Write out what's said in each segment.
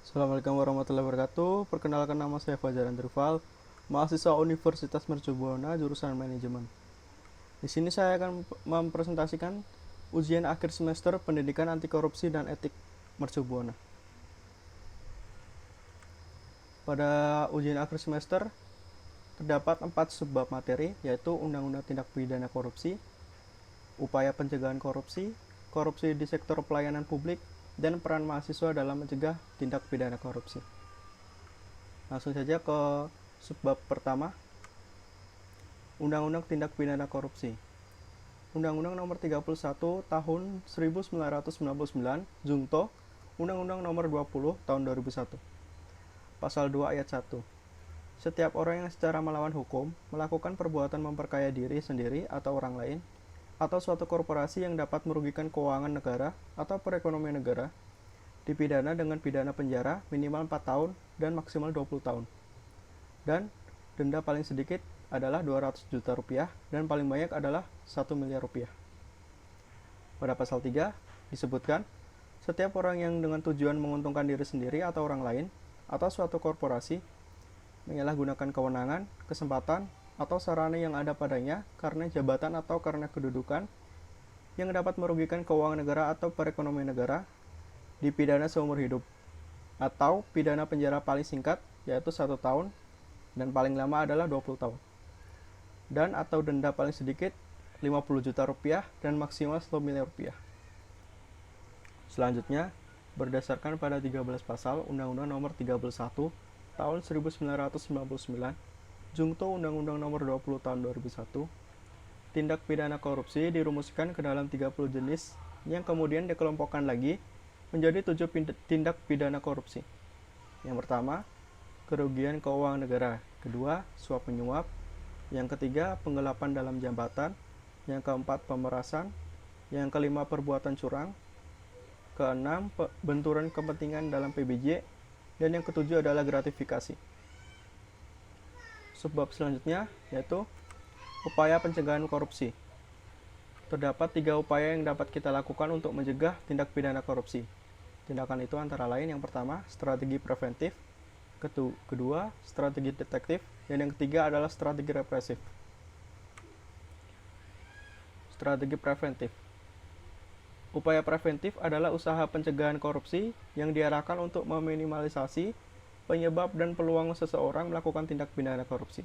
Assalamualaikum warahmatullahi wabarakatuh. Perkenalkan, nama saya Fajar Andrival, mahasiswa Universitas Mercubuana jurusan Manajemen. Di sini saya akan mempresentasikan ujian akhir semester Pendidikan Anti Korupsi dan Etik Mercubuana. Pada ujian akhir semester terdapat 4 subbab materi, yaitu Undang-Undang Tindak Pidana Korupsi, Upaya Pencegahan Korupsi, Korupsi di Sektor Pelayanan Publik, dan peran mahasiswa dalam mencegah tindak pidana korupsi. Langsung saja ke subbab pertama, Undang-Undang Tindak Pidana Korupsi. Undang-Undang Nomor 31 Tahun 1999, Junto, Undang-Undang Nomor 20 Tahun 2001. Pasal 2 Ayat 1. Setiap orang yang secara melawan hukum melakukan perbuatan memperkaya diri sendiri atau orang lain, atau suatu korporasi yang dapat merugikan keuangan negara atau perekonomian negara, dipidana dengan pidana penjara minimal 4 tahun dan maksimal 20 tahun. Dan denda paling sedikit adalah 200 juta rupiah dan paling banyak adalah 1 miliar rupiah. Pada pasal 3 disebutkan, setiap orang yang dengan tujuan menguntungkan diri sendiri atau orang lain atau suatu korporasi menyalahgunakan kewenangan, kesempatan, atau sarana yang ada padanya karena jabatan atau karena kedudukan yang dapat merugikan keuangan negara atau perekonomian negara, dipidana seumur hidup, atau pidana penjara paling singkat yaitu 1 tahun dan paling lama adalah 20 tahun, dan atau denda paling sedikit 50 juta rupiah dan maksimal 1 miliar rupiah. Selanjutnya, berdasarkan pada 13 pasal Undang-Undang Nomor 31 Tahun 1999, Junto Undang-Undang Nomor 20 Tahun 2001, tindak pidana korupsi dirumuskan ke dalam 30 jenis yang kemudian dikelompokkan lagi menjadi 7 tindak pidana korupsi. Yang pertama, kerugian keuangan negara. Kedua, suap menyuap. Yang ketiga, penggelapan dalam jabatan. Yang keempat, pemerasan. Yang kelima, perbuatan curang. Keenam, benturan kepentingan dalam PBJ. Dan yang ketujuh adalah gratifikasi. Subbab selanjutnya yaitu upaya pencegahan korupsi. Terdapat 3 upaya yang dapat kita lakukan untuk mencegah tindak pidana korupsi. Tindakan itu antara lain, yang pertama, strategi preventif, kedua, strategi detektif, dan yang ketiga adalah strategi represif. Strategi preventif. Upaya preventif adalah usaha pencegahan korupsi yang diarahkan untuk meminimalisasi penyebab dan peluang seseorang melakukan tindak pidana korupsi.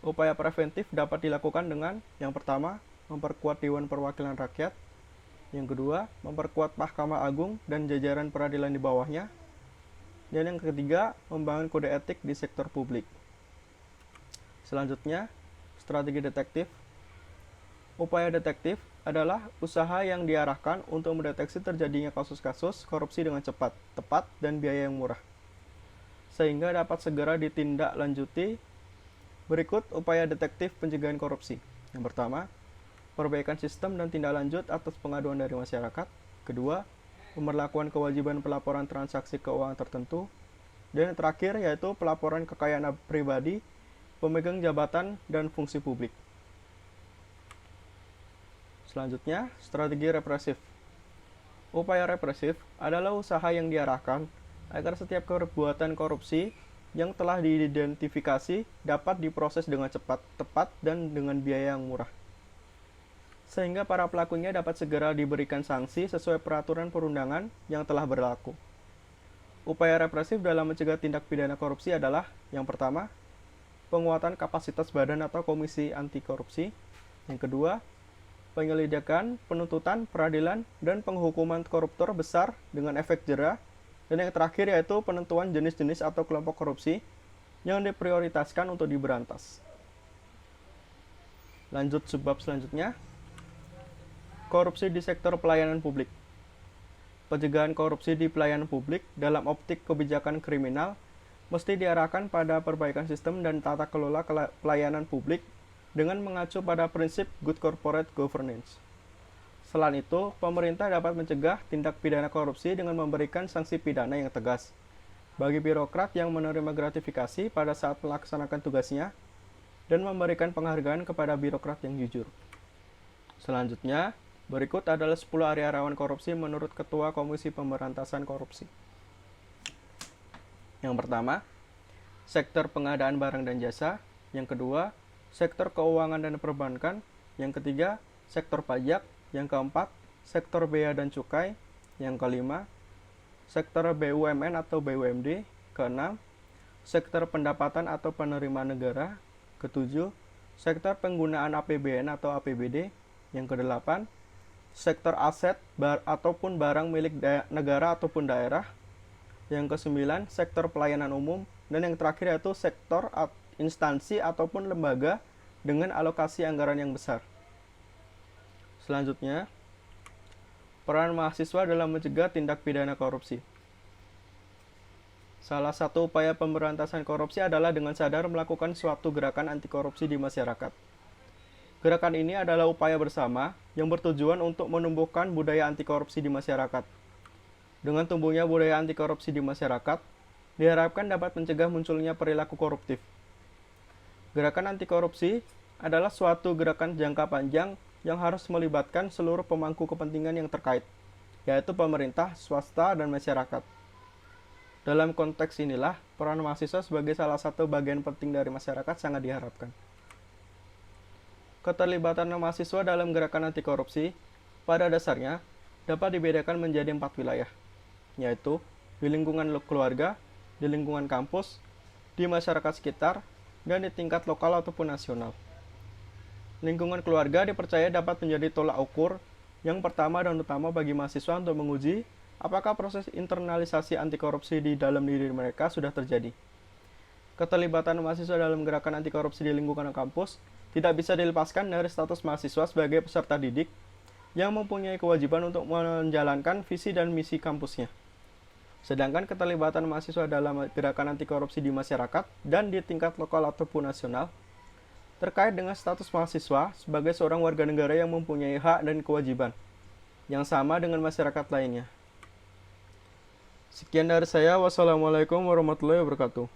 Upaya preventif dapat dilakukan dengan, yang pertama, memperkuat Dewan Perwakilan Rakyat, yang kedua, memperkuat Mahkamah Agung dan jajaran peradilan di bawahnya, dan yang ketiga, membangun kode etik di sektor publik. Selanjutnya, strategi detektif. Upaya detektif adalah usaha yang diarahkan untuk mendeteksi terjadinya kasus-kasus korupsi dengan cepat, tepat, dan biaya yang murah, sehingga dapat segera ditindaklanjuti. Berikut upaya detektif pencegahan korupsi. Yang pertama, perbaikan sistem dan tindak lanjut atas pengaduan dari masyarakat. Kedua, pemberlakuan kewajiban pelaporan transaksi keuangan tertentu. Dan yang terakhir yaitu pelaporan kekayaan pribadi, pemegang jabatan, dan fungsi publik. Selanjutnya, strategi represif. Upaya represif adalah usaha yang diarahkan agar setiap perbuatan korupsi yang telah diidentifikasi dapat diproses dengan cepat, tepat, dan dengan biaya yang murah, sehingga para pelakunya dapat segera diberikan sanksi sesuai peraturan perundangan yang telah berlaku. Upaya represif dalam mencegah tindak pidana korupsi adalah, yang pertama, penguatan kapasitas badan atau komisi anti korupsi. Yang kedua, penyelidikan, penuntutan, peradilan, dan penghukuman koruptor besar dengan efek jera. Dan yang terakhir yaitu penentuan jenis-jenis atau kelompok korupsi yang diprioritaskan untuk diberantas. Lanjut subbab selanjutnya, korupsi di sektor pelayanan publik. Pencegahan korupsi di pelayanan publik dalam optik kebijakan kriminal mesti diarahkan pada perbaikan sistem dan tata kelola pelayanan publik dengan mengacu pada prinsip good corporate governance. Selain itu, pemerintah dapat mencegah tindak pidana korupsi dengan memberikan sanksi pidana yang tegas bagi birokrat yang menerima gratifikasi pada saat melaksanakan tugasnya dan memberikan penghargaan kepada birokrat yang jujur. Selanjutnya, berikut adalah 10 area rawan korupsi menurut Ketua Komisi Pemberantasan Korupsi. Yang pertama, sektor pengadaan barang dan jasa. Yang kedua, sektor keuangan dan perbankan. Yang ketiga, sektor pajak. Yang keempat, sektor bea dan cukai. Yang kelima, sektor BUMN atau BUMD. Keenam, sektor pendapatan atau penerimaan negara. Ketujuh, sektor penggunaan APBN atau APBD. Yang kedelapan, sektor aset ataupun barang milik negara ataupun daerah. Yang kesembilan, sektor pelayanan umum. Dan yang terakhir yaitu sektor instansi ataupun lembaga dengan alokasi anggaran yang besar. Selanjutnya, peran mahasiswa dalam mencegah tindak pidana korupsi. Salah satu upaya pemberantasan korupsi adalah dengan sadar melakukan suatu gerakan anti korupsi di masyarakat. Gerakan ini adalah upaya bersama yang bertujuan untuk menumbuhkan budaya anti korupsi di masyarakat. Dengan tumbuhnya budaya anti korupsi di masyarakat, diharapkan dapat mencegah munculnya perilaku koruptif. Gerakan anti korupsi adalah suatu gerakan jangka panjang yang harus melibatkan seluruh pemangku kepentingan yang terkait, yaitu pemerintah, swasta, dan masyarakat. Dalam konteks inilah, peran mahasiswa sebagai salah satu bagian penting dari masyarakat sangat diharapkan. Keterlibatan mahasiswa dalam gerakan anti korupsi pada dasarnya dapat dibedakan menjadi 4 wilayah, yaitu di lingkungan keluarga, di lingkungan kampus, di masyarakat sekitar, dan di tingkat lokal ataupun nasional. Lingkungan keluarga dipercaya dapat menjadi tolak ukur yang pertama dan utama bagi mahasiswa untuk menguji apakah proses internalisasi anti korupsi di dalam diri mereka sudah terjadi. Keterlibatan mahasiswa dalam gerakan anti korupsi di lingkungan kampus tidak bisa dilepaskan dari status mahasiswa sebagai peserta didik yang mempunyai kewajiban untuk menjalankan visi dan misi kampusnya. Sedangkan keterlibatan mahasiswa dalam gerakan anti korupsi di masyarakat dan di tingkat lokal ataupun nasional terkait dengan status mahasiswa sebagai seorang warga negara yang mempunyai hak dan kewajiban yang sama dengan masyarakat lainnya. Sekian dari saya. Wassalamualaikum warahmatullahi wabarakatuh.